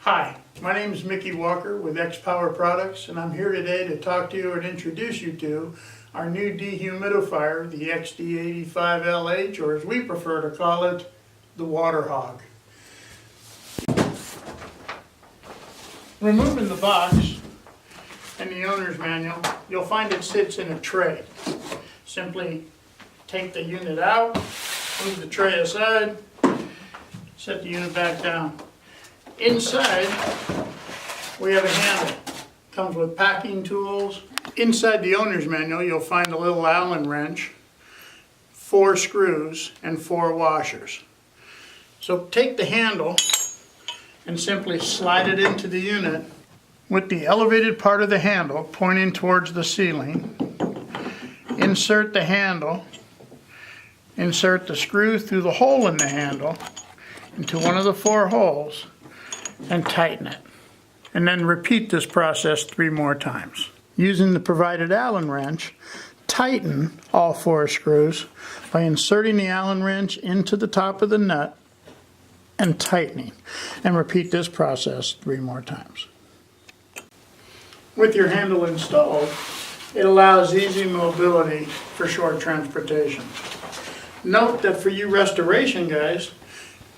Hi, my name is Mickey Walker with XPOWER Products, and I'm here today to talk to you and introduce you to our new dehumidifier, the XD-85LH, or as we prefer to call it, the Water Hog. Removing the box and the owner's manual, you'll find it sits in a tray. Simply take the unit out, move the tray aside, set the unit back down. Inside, we have a handle. Comes with packing tools. Inside the owner's manual, you'll find a little Allen wrench, 4 screws, and 4 washers. So take the handle and simply slide it into the unit with the elevated part of the handle pointing towards the ceiling. Insert the handle, insert the screw through the hole in the handle into one of the 4 holes, and tighten it. And then repeat this process 3 more times. Using the provided Allen wrench, tighten all 4 screws by inserting the Allen wrench into the top of the nut and tightening. And repeat this process 3 more times. With your handle installed, it allows easy mobility for short transportation. Note that for you restoration guys,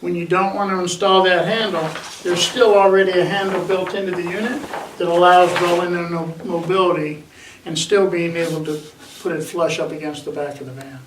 when you don't want to install that handle, there's still already a handle built into the unit that allows rolling and mobility and still being able to put it flush up against the back of the van.